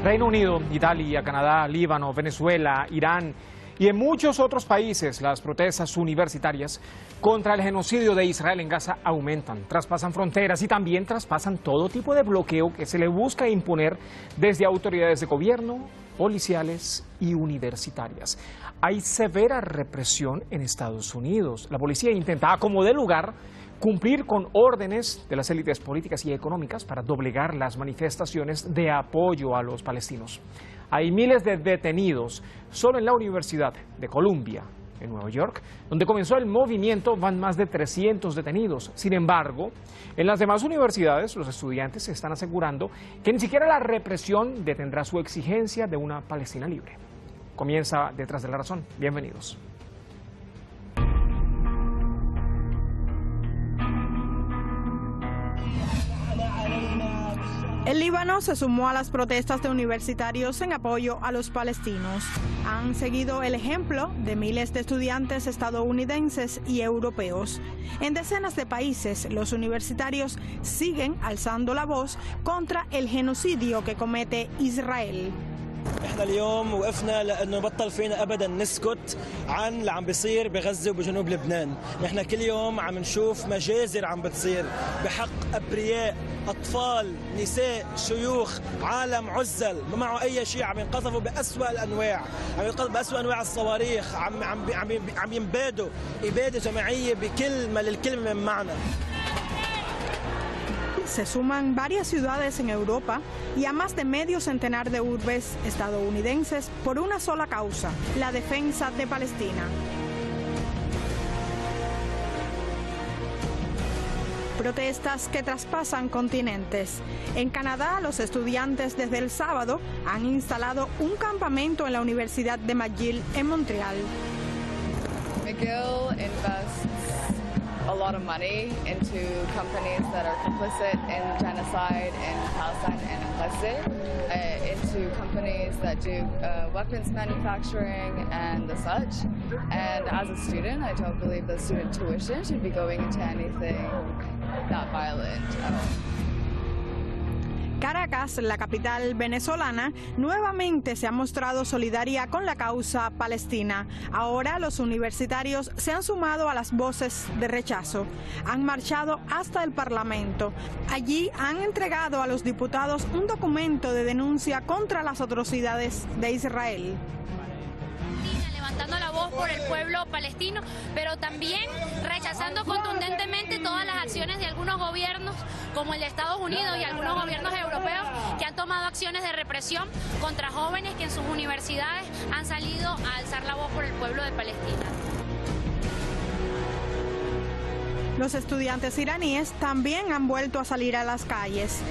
Reino Unido, Italia, Canadá, Líbano, Venezuela, Irán y en muchos otros países las protestas universitarias contra el genocidio de Israel en Gaza aumentan, traspasan fronteras y también traspasan todo tipo de bloqueo que se le busca imponer desde autoridades de gobierno, policiales y universitarias. Hay severa represión en Estados Unidos. La policía intenta, a como dé lugar, cumplir con órdenes de las élites políticas y económicas para doblegar las manifestaciones de apoyo a los palestinos. Hay miles de detenidos. Solo en la Universidad de Columbia, en Nueva York, donde comenzó el movimiento, van más de 300 detenidos. Sin embargo, en las demás universidades, los estudiantes están asegurando que ni siquiera la represión detendrá su exigencia de una Palestina libre. Comienza Detrás de la Razón. Bienvenidos. El Líbano se sumó a las protestas de universitarios en apoyo a los palestinos. Han seguido el ejemplo de miles de estudiantes estadounidenses y europeos. En decenas de países, los universitarios siguen alzando la voz contra el genocidio que comete Israel. احنا اليوم وقفنا لانه بطل فينا ابدا نسكت عن اللي عم بيصير بغزه وبجنوب لبنان، نحن كل يوم عم نشوف مجازر عم بتصير بحق ابرياء، اطفال، نساء، شيوخ، عالم عزل ما معه اي شيء، عم ينقذفوا باسوأ الانواع، عم ينقذفوا باسوأ انواع الصواريخ، عم ينبادوا اباده جماعيه بكل ما للكلمه من معنى. Se suman varias ciudades en Europa y a más de medio centenar de urbes estadounidenses por una sola causa, la defensa de Palestina. Protestas que traspasan continentes. En Canadá, los estudiantes desde el sábado han instalado un campamento en la Universidad de McGill en Montreal. McGill invests a lot of money into companies that are complicit in genocide in Palestine and implicit into companies that do weapons manufacturing and the such. And as a student, I don't believe the student tuition should be going into anything that violent at all. Caracas, la capital venezolana, nuevamente se ha mostrado solidaria con la causa palestina. Ahora los universitarios se han sumado a las voces de rechazo. Han marchado hasta el Parlamento. Allí han entregado a los diputados un documento de denuncia contra las atrocidades de Israel. Levantando la voz por el pueblo palestino, pero también rechazando contundentemente todas las acciones de algunos gobiernos, como el de Estados Unidos y algunos gobiernos europeos, que han tomado acciones de represión contra jóvenes que en sus universidades han salido a alzar la voz por el pueblo de Palestina. Los estudiantes iraníes también han vuelto a salir a las calles.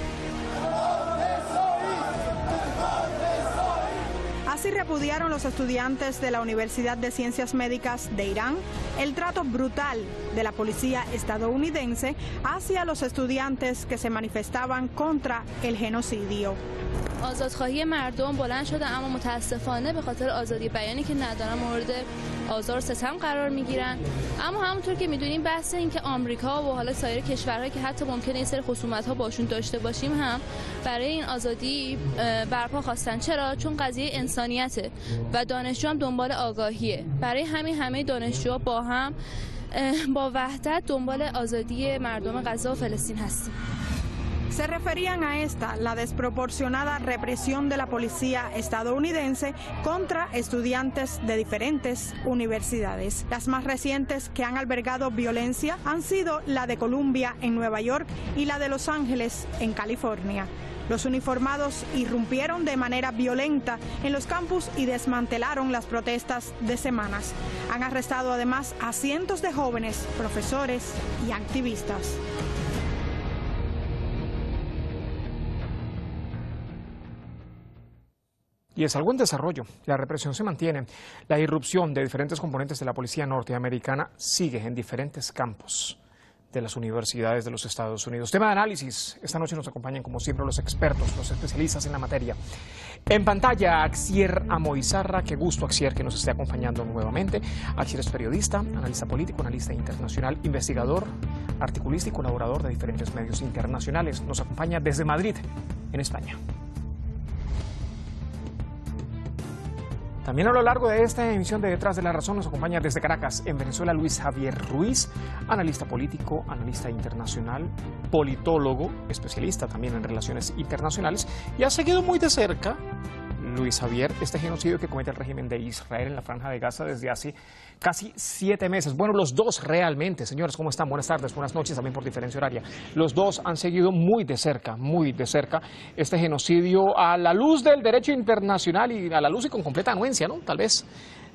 Así repudiaron los estudiantes de la Universidad de Ciencias Médicas de Irán el trato brutal de la policía estadounidense hacia los estudiantes que se manifestaban contra el genocidio. آزادخواهی مردم بلند شده اما متاسفانه به خاطر آزادی بیانی که ندارن مورد آزار و ستم قرار میگیرن. اما همونطور که میدونیم بحث این که آمریکا و حالا سایر کشورها که حتی ممکنه این سری خصومت ها باشون داشته باشیم هم برای این آزادی برپا خواستن. چرا؟ چون قضیه انسانیته و دانشجو هم دنبال آگاهیه. برای همین همه دانشجوها با هم با وحدت دنبال آزادی مردم غزه و فلسطین هستیم. Se referían a esta, la desproporcionada represión de la policía estadounidense contra estudiantes de diferentes universidades. Las más recientes que han albergado violencia han sido la de Columbia en Nueva York y la de Los Ángeles en California. Los uniformados irrumpieron de manera violenta en los campus y desmantelaron las protestas de semanas. Han arrestado además a cientos de jóvenes, profesores y activistas. Y es algo en desarrollo. La represión se mantiene. La irrupción de diferentes componentes de la policía norteamericana sigue en diferentes campos de las universidades de los Estados Unidos. Tema de análisis. Esta noche nos acompañan, como siempre, los expertos, los especialistas en la materia. En pantalla, Axier Amoizarra. Qué gusto, Axier, que nos esté acompañando nuevamente. Axier es periodista, analista político, analista internacional, investigador, articulista y colaborador de diferentes medios internacionales. Nos acompaña desde Madrid, en España. También a lo largo de esta emisión de Detrás de la Razón nos acompaña desde Caracas, en Venezuela, Luis Javier Ruiz, analista político, analista internacional, politólogo, especialista también en relaciones internacionales, y ha seguido muy de cerca, Luis Javier, este genocidio que comete el régimen de Israel en la Franja de Gaza desde hace casi 7 meses. Bueno, los dos realmente, señores, ¿cómo están? Buenas tardes, buenas noches, también por diferencia horaria. Los dos han seguido muy de cerca este genocidio a la luz del derecho internacional y a la luz y con completa anuencia, ¿no? Tal vez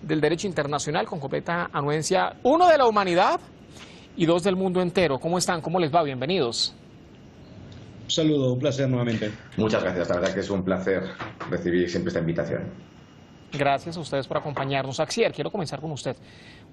del derecho internacional con completa anuencia, uno de la humanidad y dos del mundo entero. ¿Cómo están? ¿Cómo les va? Bienvenidos. Un saludo, un placer nuevamente. Muchas gracias, la verdad que es un placer recibir siempre esta invitación. Gracias a ustedes por acompañarnos. Axier, quiero comenzar con usted,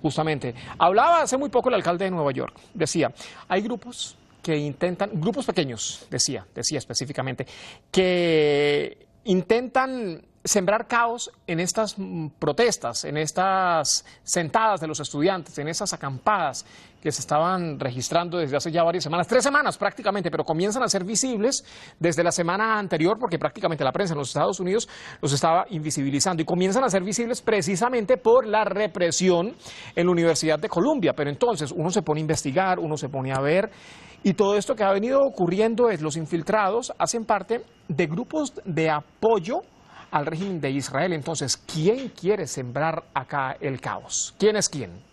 justamente. Hablaba hace muy poco el alcalde de Nueva York, decía, hay grupos que intentan, grupos pequeños, decía específicamente, que intentan sembrar caos en estas protestas, en estas sentadas de los estudiantes, en esas acampadas que se estaban registrando desde hace ya varias semanas, 3 semanas prácticamente, pero comienzan a ser visibles desde la semana anterior porque prácticamente la prensa en los Estados Unidos los estaba invisibilizando y comienzan a ser visibles precisamente por la represión en la Universidad de Columbia. Pero entonces uno se pone a investigar, uno se pone a ver y todo esto que ha venido ocurriendo es los infiltrados hacen parte de grupos de apoyo al régimen de Israel. Entonces, ¿quién quiere sembrar acá el caos? ¿Quién es quién?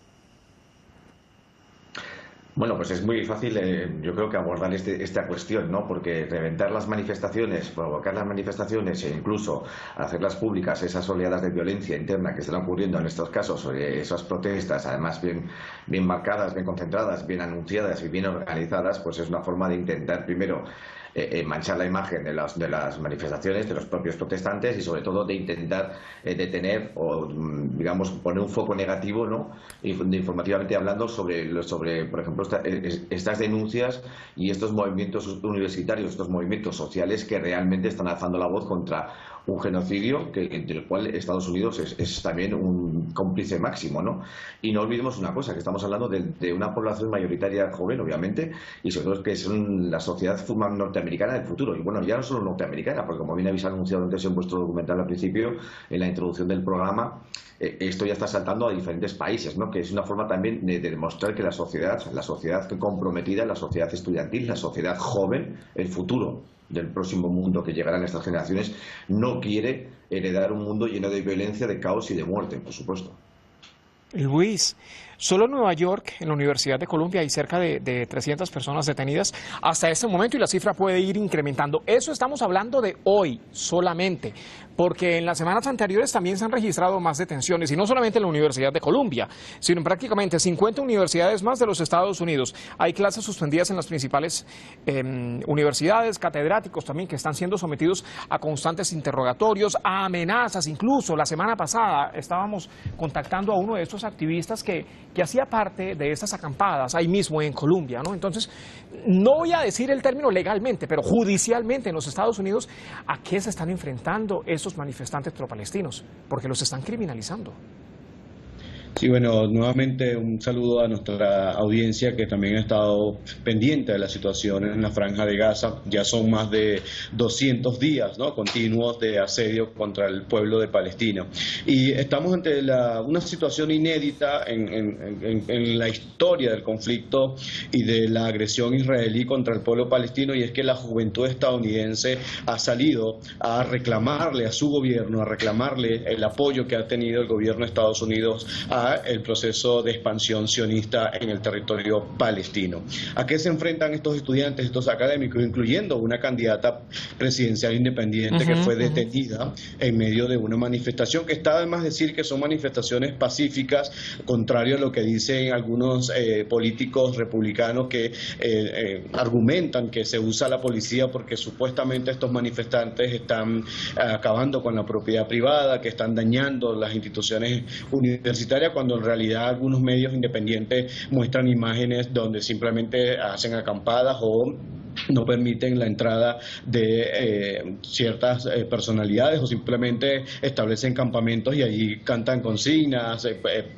Bueno, pues es muy fácil, yo creo que abordar esta cuestión, ¿no? Porque reventar las manifestaciones, provocar las manifestaciones e incluso hacerlas públicas, esas oleadas de violencia interna que están ocurriendo en estos casos, esas protestas, además bien marcadas, bien concentradas, bien anunciadas y bien organizadas, pues es una forma de intentar primero manchar la imagen de las manifestaciones, de los propios protestantes y sobre todo de intentar detener o, digamos, poner un foco negativo, ¿no? Informativamente hablando sobre por ejemplo, estas denuncias y estos movimientos universitarios, estos movimientos sociales que realmente están alzando la voz contra un genocidio del cual Estados Unidos es también un cómplice máximo, ¿no? Y no olvidemos una cosa, que estamos hablando de una población mayoritaria joven, obviamente, y sobre todo que es la sociedad norteamericana del futuro. Y bueno, ya no solo norteamericana, porque como bien habéis anunciado antes en vuestro documental al principio, en la introducción del programa, esto ya está saltando a diferentes países, ¿no? Que es una forma también de demostrar que la sociedad comprometida, la sociedad estudiantil, la sociedad joven, el futuro del próximo mundo que llegarán estas generaciones, no quiere heredar un mundo lleno de violencia, de caos y de muerte, por supuesto. Luis, solo en Nueva York, en la Universidad de Columbia, hay cerca de 300 personas detenidas hasta este momento y la cifra puede ir incrementando. Eso estamos hablando de hoy solamente, porque en las semanas anteriores también se han registrado más detenciones, y no solamente en la Universidad de Columbia, sino en prácticamente 50 universidades más de los Estados Unidos. Hay clases suspendidas en las principales universidades, catedráticos también que están siendo sometidos a constantes interrogatorios, a amenazas. Incluso la semana pasada estábamos contactando a uno de estos activistas que hacía parte de estas acampadas ahí mismo en Colombia, ¿no? Entonces, no voy a decir el término legalmente, pero judicialmente en los Estados Unidos, ¿a qué se están enfrentando esos manifestantes pro-palestinos? Porque los están criminalizando. Sí, bueno, nuevamente un saludo a nuestra audiencia que también ha estado pendiente de la situación en la Franja de Gaza. Ya son más de 200 días, ¿no?, continuos de asedio contra el pueblo de Palestina. Y estamos ante una situación inédita en la historia del conflicto y de la agresión israelí contra el pueblo palestino, y es que la juventud estadounidense ha salido a reclamarle a su gobierno, a reclamarle el apoyo que ha tenido el gobierno de Estados Unidos a el proceso de expansión sionista en el territorio palestino. ¿A qué se enfrentan estos estudiantes, estos académicos, incluyendo una candidata presidencial independiente que fue detenida en medio de una manifestación que está además decir que son manifestaciones pacíficas, contrario a lo que dicen algunos políticos republicanos que argumentan que se usa la policía porque supuestamente estos manifestantes están acabando con la propiedad privada, que están dañando las instituciones universitarias, cuando en realidad algunos medios independientes muestran imágenes donde simplemente hacen acampadas o no permiten la entrada de ciertas personalidades o simplemente establecen campamentos y allí cantan consignas,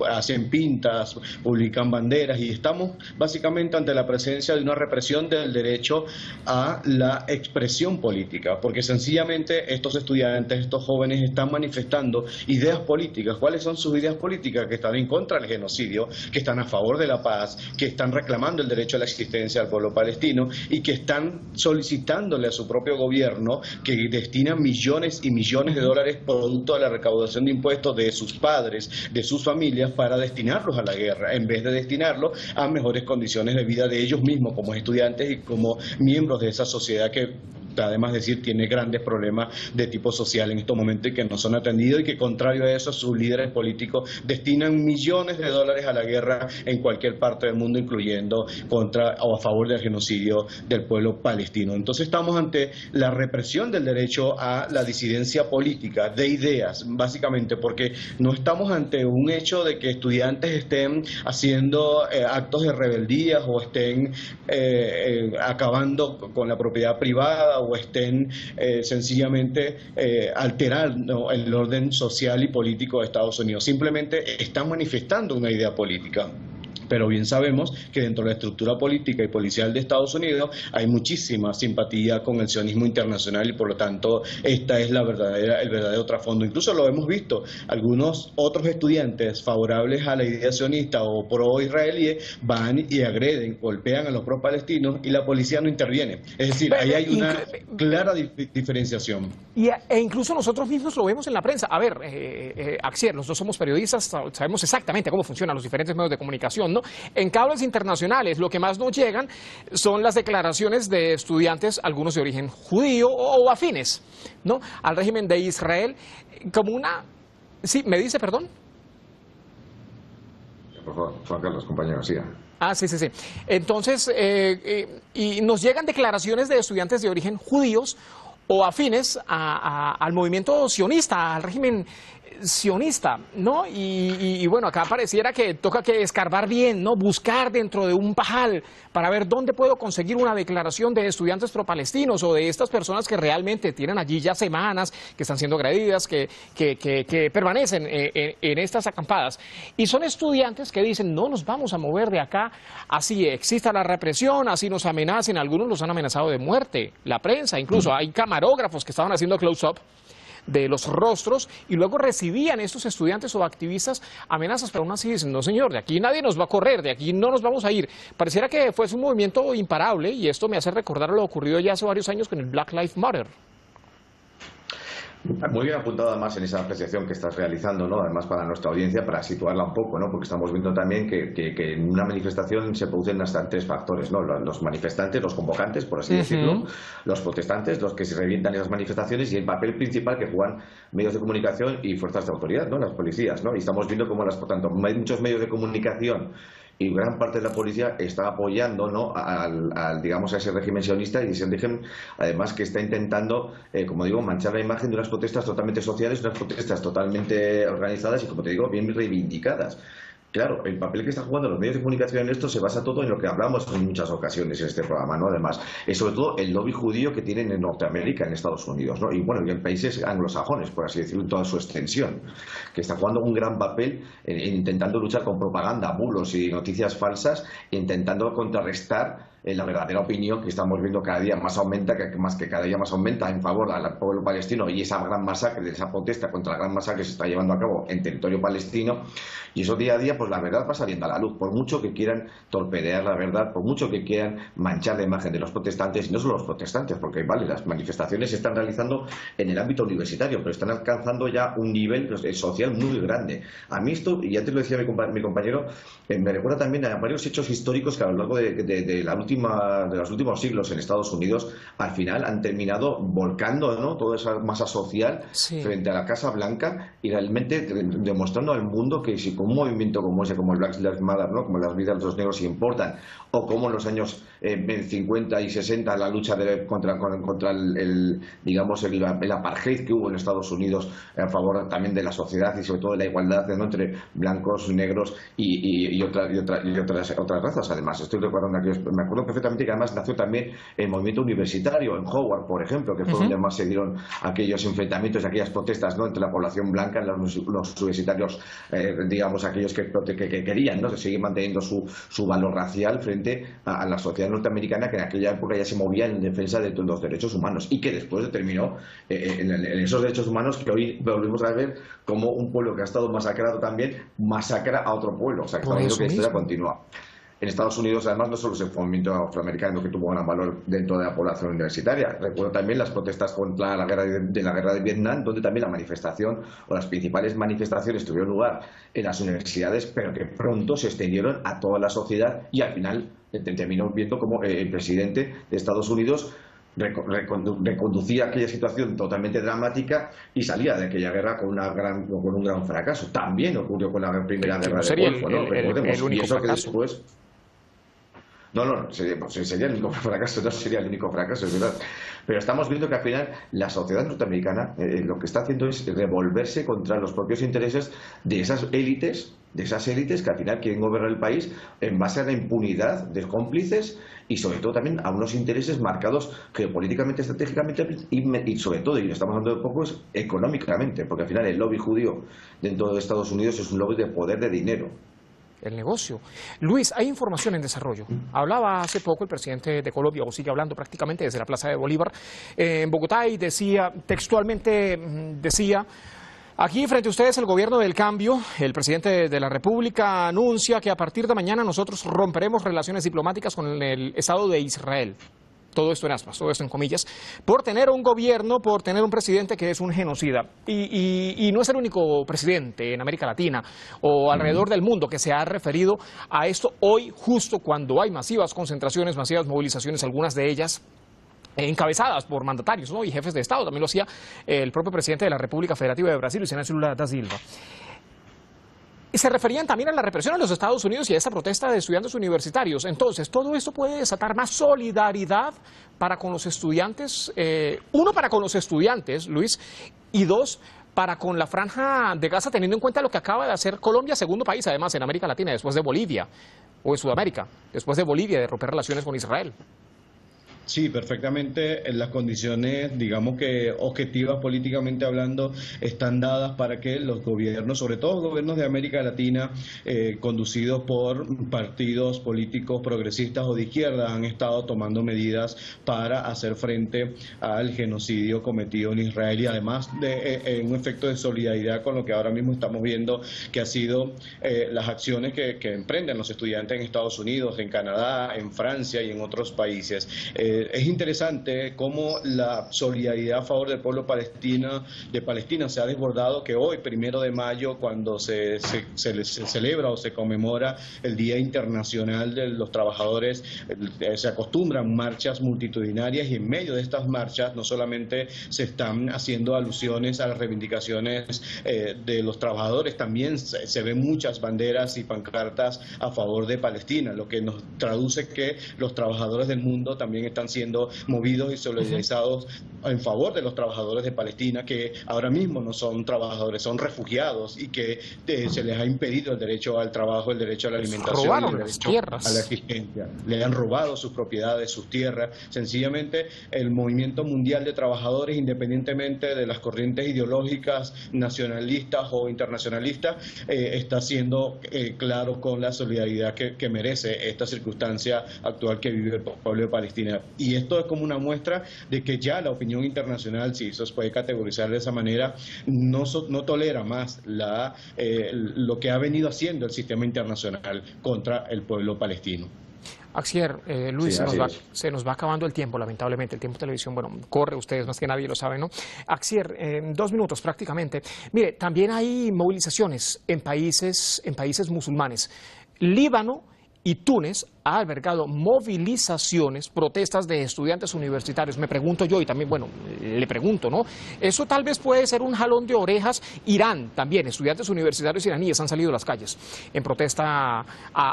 hacen pintas, publican banderas, y estamos básicamente ante la presencia de una represión del derecho a la expresión política, porque sencillamente estos estudiantes, estos jóvenes están manifestando ideas políticas. ¿Cuáles son sus ideas políticas? Que están en contra del genocidio, que están a favor de la paz, que están reclamando el derecho a la existencia del pueblo palestino y que están solicitándole a su propio gobierno que destina millones y millones de dólares producto de la recaudación de impuestos de sus padres, de sus familias, para destinarlos a la guerra, en vez de destinarlos a mejores condiciones de vida de ellos mismos como estudiantes y como miembros de esa sociedad que, además de decir, tiene grandes problemas de tipo social en estos momentos y que no son atendidos, y que, contrario a eso, sus líderes políticos destinan millones de dólares a la guerra en cualquier parte del mundo, incluyendo contra o a favor del genocidio del pueblo palestino. Entonces estamos ante la represión del derecho a la disidencia política de ideas, básicamente porque no estamos ante un hecho de que estudiantes estén haciendo actos de rebeldía o estén acabando con la propiedad privada o estén sencillamente alterando el orden social y político de Estados Unidos. Simplemente están manifestando una idea política. Pero bien sabemos que dentro de la estructura política y policial de Estados Unidos hay muchísima simpatía con el sionismo internacional, y por lo tanto esta es el verdadero trasfondo. Incluso lo hemos visto, algunos otros estudiantes favorables a la idea sionista o pro-israelíes van y agreden, golpean a los pro-palestinos y la policía no interviene. Es decir, ahí hay una clara diferenciación. E incluso nosotros mismos lo vemos en la prensa. A ver, Axier, los dos somos periodistas, sabemos exactamente cómo funcionan los diferentes medios de comunicación, ¿no? En cables internacionales lo que más nos llegan son las declaraciones de estudiantes, algunos de origen judío o afines, ¿no?, al régimen de Israel, como una... Sí, ¿me dice, perdón? Por favor, Juan Carlos, compañero, siga. Ah, sí. Entonces, y nos llegan declaraciones de estudiantes de origen judíos o afines al movimiento sionista, al régimen sionista, ¿no? Y bueno, acá pareciera que toca que escarbar bien, ¿no? Buscar dentro de un pajal para ver dónde puedo conseguir una declaración de estudiantes pro-palestinos o de estas personas que realmente tienen allí ya semanas, que están siendo agredidas, que permanecen en estas acampadas. Y son estudiantes que dicen, no nos vamos a mover de acá, así exista la represión, así nos amenacen. Algunos los han amenazado de muerte, la prensa, incluso hay camarógrafos que estaban haciendo close-up de los rostros, y luego recibían estos estudiantes o activistas amenazas, pero aún así dicen, no señor, de aquí nadie nos va a correr, de aquí no nos vamos a ir. Pareciera que fue un movimiento imparable, y esto me hace recordar lo ocurrido ya hace varios años con el Black Lives Matter. Muy bien apuntado además en esa apreciación que estás realizando, ¿no? Además para nuestra audiencia, para situarla un poco, ¿no? Porque estamos viendo también que en una manifestación se producen hasta tres factores, ¿no? Los manifestantes, los convocantes, por así decirlo, los protestantes, los que se revientan esas manifestaciones, y el papel principal que juegan medios de comunicación y fuerzas de autoridad, ¿no? Las policías, ¿no? Y estamos viendo cómo por tanto, hay muchos medios de comunicación y gran parte de la policía está apoyando, ¿no?, digamos, a ese régimen sionista, y ese régimen además que está intentando, como digo, manchar la imagen de unas protestas totalmente sociales, unas protestas totalmente organizadas y, como te digo, bien reivindicadas. Claro, el papel que están jugando los medios de comunicación en esto se basa todo en lo que hablamos en muchas ocasiones en este programa, ¿no? Además, es sobre todo el lobby judío que tienen en Norteamérica, en Estados Unidos, ¿no? Y bueno, y en países anglosajones, por así decirlo, en toda su extensión, que está jugando un gran papel en intentando luchar con propaganda, bulos y noticias falsas, intentando contrarrestar la verdadera opinión que estamos viendo cada día más aumenta, que cada día más aumenta en favor del pueblo palestino, y esa gran masacre, esa protesta contra la gran masacre que se está llevando a cabo en territorio palestino. Y eso día a día, pues la verdad va saliendo a la luz, por mucho que quieran torpedear la verdad, por mucho que quieran manchar la imagen de los protestantes, y no solo los protestantes, porque vale, las manifestaciones se están realizando en el ámbito universitario, pero están alcanzando ya un nivel social muy grande. A mí esto, y ya te lo decía mi compañero, me recuerda también a varios hechos históricos que a lo largo de los últimos siglos en Estados Unidos al final han terminado volcando, ¿no?, toda esa masa social frente a la Casa Blanca, y realmente demostrando al mundo que si con un movimiento como ese, como el Black Lives Matter, ¿no? Como las vidas de los negros importan, o como en los años 50 y 60 la lucha contra el apartheid que hubo en Estados Unidos a favor también de la sociedad y sobre todo de la igualdad, ¿no?, entre blancos, negros y otras razas. Además, estoy recordando aquellos, me acuerdo perfectamente que además nació también el movimiento universitario en Howard, por ejemplo, que fue donde más se dieron aquellos enfrentamientos y aquellas protestas, ¿no?, entre la población blanca, los universitarios, digamos, aquellos que querían, ¿no?, seguir manteniendo su valor racial frente a la sociedad norteamericana, que en aquella época ya se movía en defensa de los derechos humanos y que después determinó en esos derechos humanos que hoy volvemos a ver como un pueblo que ha estado masacrado también masacra a otro pueblo. O sea, que estamos viendo que la historia continúa. En Estados Unidos, además, no solo es el movimiento afroamericano que tuvo gran valor dentro de la población universitaria. Recuerdo también las protestas contra la guerra de Vietnam, donde también la manifestación o las principales manifestaciones tuvieron lugar en las universidades, pero que pronto se extendieron a toda la sociedad y al final terminó viendo como el presidente de Estados Unidos reconducía aquella situación totalmente dramática y salía de aquella guerra con un gran fracaso. También ocurrió con la primera guerra del Golfo, ¿no? Recordemos, y eso que después... No, sería el único fracaso, no sería el único fracaso, es verdad. Pero estamos viendo que al final la sociedad norteamericana lo que está haciendo es revolverse contra los propios intereses de esas élites que al final quieren gobernar el país en base a la impunidad de cómplices y sobre todo también a unos intereses marcados geopolíticamente, estratégicamente y sobre todo, y lo estamos hablando de poco, es económicamente, porque al final el lobby judío dentro de Estados Unidos es un lobby de poder, de dinero. El negocio. Luis, hay información en desarrollo. Hablaba hace poco el presidente de Colombia, o sigue hablando prácticamente desde la Plaza de Bolívar, en Bogotá, y textualmente decía: aquí frente a ustedes el gobierno del cambio, el presidente de la República anuncia que a partir de mañana nosotros romperemos relaciones diplomáticas con el Estado de Israel. Todo esto en aspas, todo esto en comillas, por tener un gobierno, por tener un presidente que es un genocida. Y no es el único presidente en América Latina o alrededor del mundo que se ha referido a esto hoy, justo cuando hay masivas concentraciones, masivas movilizaciones, algunas de ellas encabezadas por mandatarios, ¿no?, y jefes de Estado. También lo hacía el propio presidente de la República Federativa de Brasil, Luiz Inácio Lula da Silva. Y se referían también a la represión en los Estados Unidos y a esa protesta de estudiantes universitarios. Entonces, todo esto puede desatar más solidaridad para con los estudiantes, uno, para con los estudiantes, Luis, y dos, para con la Franja de Gaza, teniendo en cuenta lo que acaba de hacer Colombia, segundo país además en América Latina, después de Bolivia, o en Sudamérica, después de Bolivia, de romper relaciones con Israel. Sí, perfectamente. Las condiciones, digamos que objetivas políticamente hablando, están dadas para que los gobiernos, sobre todo gobiernos de América Latina, conducidos por partidos políticos progresistas o de izquierda, han estado tomando medidas para hacer frente al genocidio cometido en Israel y además de un efecto de solidaridad con lo que ahora mismo estamos viendo que ha sido las acciones que emprenden los estudiantes en Estados Unidos, en Canadá, en Francia y en otros países. Es interesante cómo la solidaridad a favor del pueblo de Palestina se ha desbordado, que hoy, 1 de mayo, cuando se celebra o se conmemora el Día Internacional de los Trabajadores, se acostumbran marchas multitudinarias y en medio de estas marchas no solamente se están haciendo alusiones a las reivindicaciones de los trabajadores, también se ven muchas banderas y pancartas a favor de Palestina, lo que nos traduce que los trabajadores del mundo también están siendo movidos y solidarizados en favor de los trabajadores de Palestina, que ahora mismo no son trabajadores, son refugiados y que se les ha impedido el derecho al trabajo, el derecho a la alimentación, el derecho a la existencia. Le han robado sus propiedades, sus tierras. Sencillamente, el movimiento mundial de trabajadores, independientemente de las corrientes ideológicas nacionalistas o internacionalistas, está siendo claro con la solidaridad que merece esta circunstancia actual que vive el pueblo de Palestina. Y esto es como una muestra de que ya la opinión internacional, si eso se puede categorizar de esa manera, no tolera más lo que ha venido haciendo el sistema internacional contra el pueblo palestino. Axier, Luis, sí, se nos va acabando el tiempo, lamentablemente. El tiempo de televisión, bueno, corre, ustedes más que nadie lo saben, ¿no? Axier, 2 minutos prácticamente. Mire, también hay movilizaciones en países musulmanes. Líbano y Túnez ha albergado movilizaciones, protestas de estudiantes universitarios. Me pregunto yo, y también, bueno, le pregunto, ¿no? Eso tal vez puede ser un jalón de orejas. Irán también, estudiantes universitarios iraníes han salido a las calles en protesta,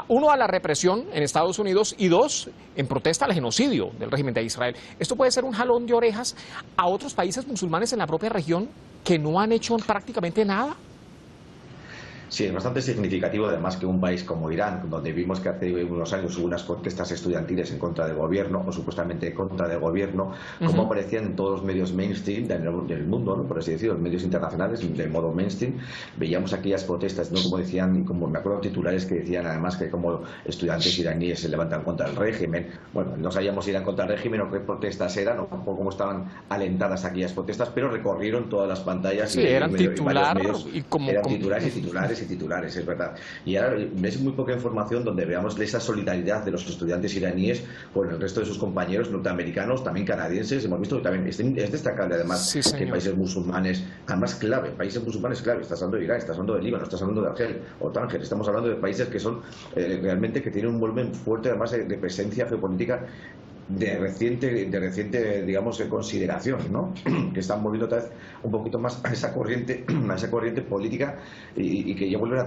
uno, a la represión en Estados Unidos y dos, en protesta al genocidio del régimen de Israel. Esto puede ser un jalón de orejas a otros países musulmanes en la propia región que no han hecho prácticamente nada. Sí, es bastante significativo además que un país como Irán, donde vimos que hace unos años hubo unas protestas estudiantiles en contra del gobierno, o supuestamente en contra del gobierno, como aparecían en todos los medios mainstream del mundo, ¿no? Por así decirlo, los medios internacionales, de modo mainstream, veíamos aquellas protestas, ¿no? Como decían, como me acuerdo titulares que decían además que como estudiantes iraníes se levantan contra el régimen. Bueno, no sabíamos si eran contra el régimen o qué protestas eran, o cómo estaban alentadas aquellas protestas, pero recorrieron todas las pantallas. Sí, eran titulares y titulares, es verdad. Y ahora es muy poca información donde veamos esa solidaridad de los estudiantes iraníes con el resto de sus compañeros norteamericanos, también canadienses. Hemos visto que también es destacable además que países musulmanes, además clave, países musulmanes clave. Estás hablando de Irán, estás hablando de Líbano, estás hablando de Argel o Tánger, estamos hablando de países que son realmente que tienen un volumen fuerte además de presencia geopolítica de reciente digamos consideración, ¿no? Que están volviendo otra vez un poquito más a esa corriente política y que ya vuelven a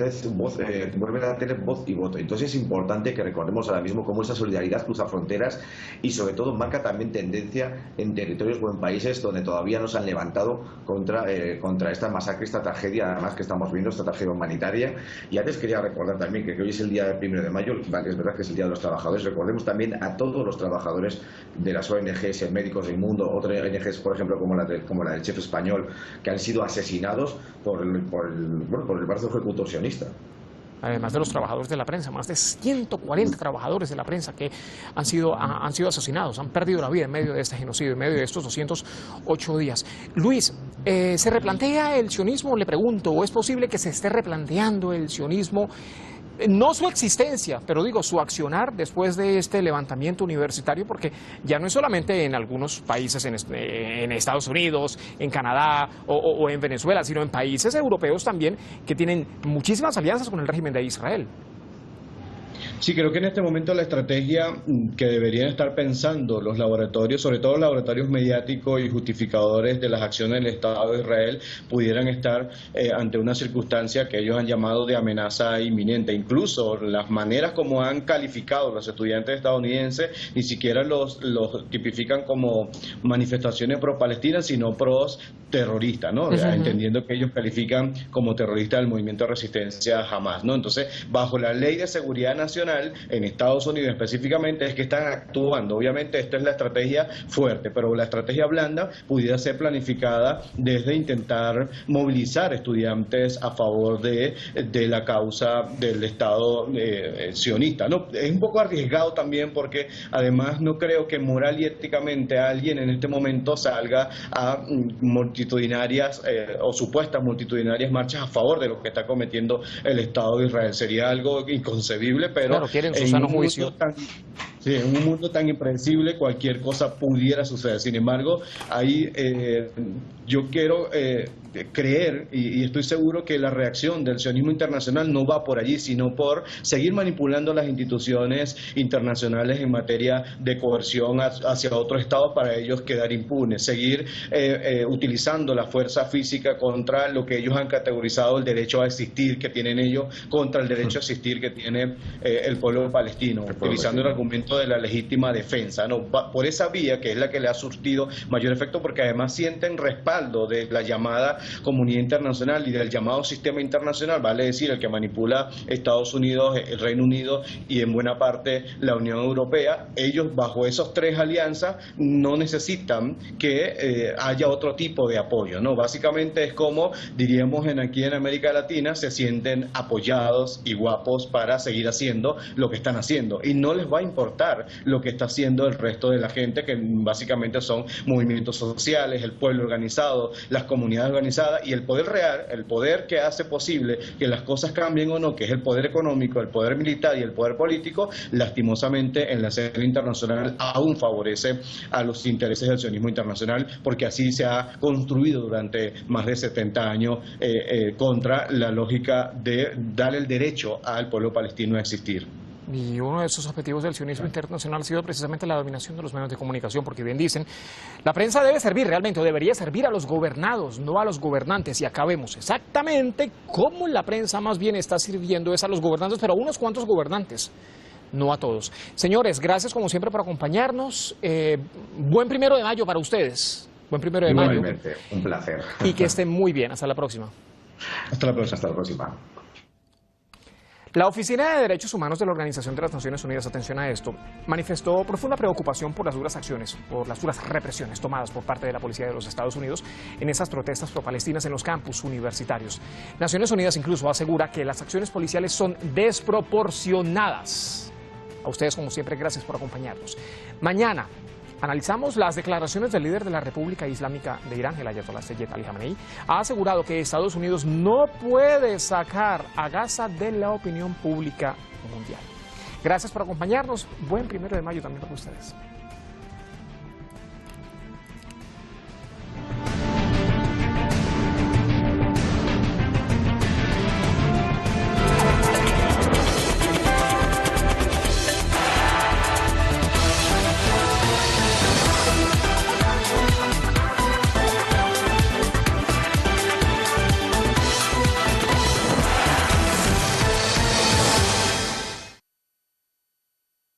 tener voz y voto. Entonces es importante que recordemos ahora mismo cómo esa solidaridad cruza fronteras y sobre todo marca también tendencia en territorios o en países donde todavía no se han levantado contra esta masacre, esta tragedia además que estamos viendo, esta tragedia humanitaria. Y antes quería recordar también que hoy es el día 1 de mayo, es verdad que es el Día de los Trabajadores. Recordemos también a todos los trabajadores de las ONGs, Médicos del Mundo, otras ONGs, por ejemplo, como la del Chef Español, que han sido asesinados por el brazo ejecutor sionista. Además de los trabajadores de la prensa, más de 140 trabajadores de la prensa que han sido asesinados, han perdido la vida en medio de este genocidio, en medio de estos 208 días. Luis, ¿se replantea el sionismo? Le pregunto, ¿o es posible que se esté replanteando el sionismo? No su existencia, pero digo, su accionar después de este levantamiento universitario, porque ya no es solamente en algunos países, en Estados Unidos, en Canadá o en Venezuela, sino en países europeos también que tienen muchísimas alianzas con el régimen de Israel. Sí, creo que en este momento la estrategia que deberían estar pensando los laboratorios, sobre todo los laboratorios mediáticos y justificadores de las acciones del Estado de Israel, pudieran estar ante una circunstancia que ellos han llamado de amenaza inminente. Incluso las maneras como han calificado los estudiantes estadounidenses ni siquiera los tipifican como manifestaciones pro-palestinas, sino pro-terroristas, ¿no? Entendiendo que ellos califican como terroristas el movimiento de resistencia Hamas, ¿no? Entonces, bajo la ley de seguridad nacional en Estados Unidos específicamente es que están actuando. Obviamente esta es la estrategia fuerte, pero la estrategia blanda pudiera ser planificada desde intentar movilizar estudiantes a favor de la causa del Estado sionista, ¿no? Es un poco arriesgado también porque además no creo que moral y éticamente alguien en este momento salga a multitudinarias o supuestas multitudinarias marchas a favor de lo que está cometiendo el Estado de Israel. Sería algo inconcebible, pero claro, quieren su sano juicio. En un mundo tan impredecible cualquier cosa pudiera suceder. Sin embargo, ahí yo quiero creer y estoy seguro que la reacción del sionismo internacional no va por allí, sino por seguir manipulando las instituciones internacionales en materia de coerción hacia otros estados para ellos quedar impunes, seguir utilizando la fuerza física contra lo que ellos han categorizado el derecho a existir que tienen ellos, contra el derecho a existir que tiene el pueblo palestino, utilizando el argumento de la legítima defensa, ¿no? Por esa vía que es la que le ha surtido mayor efecto, porque además sienten respaldo de la llamada comunidad internacional y del llamado sistema internacional, vale decir, el que manipula Estados Unidos, el Reino Unido y en buena parte la Unión Europea. Ellos bajo esos tres alianzas no necesitan que haya otro tipo de apoyo, ¿no? Básicamente es como diríamos aquí en América Latina, se sienten apoyados y guapos para seguir haciendo lo que están haciendo y no les va a importar lo que está haciendo el resto de la gente, que básicamente son movimientos sociales, el pueblo organizado, las comunidades organizadas y el poder real, el poder que hace posible que las cosas cambien o no, que es el poder económico, el poder militar y el poder político. Lastimosamente en la escena internacional aún favorece a los intereses del sionismo internacional, porque así se ha construido durante más de 70 años contra la lógica de dar el derecho al pueblo palestino a existir. Y uno de esos objetivos del sionismo internacional ha sido precisamente la dominación de los medios de comunicación, porque bien dicen, la prensa debe servir realmente, o debería servir a los gobernados, no a los gobernantes. Y acá vemos exactamente cómo la prensa más bien está sirviendo es a los gobernantes, pero a unos cuantos gobernantes, no a todos. Señores, gracias como siempre por acompañarnos. Buen 1 de mayo para ustedes. Buen 1 de mayo. Igualmente, un placer. Y que estén muy bien. Hasta la próxima. Hasta la próxima. Hasta la próxima. La Oficina de Derechos Humanos de la Organización de las Naciones Unidas, atención a esto, manifestó profunda preocupación por las duras acciones, por las duras represiones tomadas por parte de la policía de los Estados Unidos en esas protestas pro-palestinas en los campus universitarios. Naciones Unidas incluso asegura que las acciones policiales son desproporcionadas. A ustedes, como siempre, gracias por acompañarnos. Mañana analizamos las declaraciones del líder de la República Islámica de Irán, el Ayatollah Sayyid Ali Khamenei. Ha asegurado que Estados Unidos no puede sacar a Gaza de la opinión pública mundial. Gracias por acompañarnos. Buen 1 de mayo también para ustedes.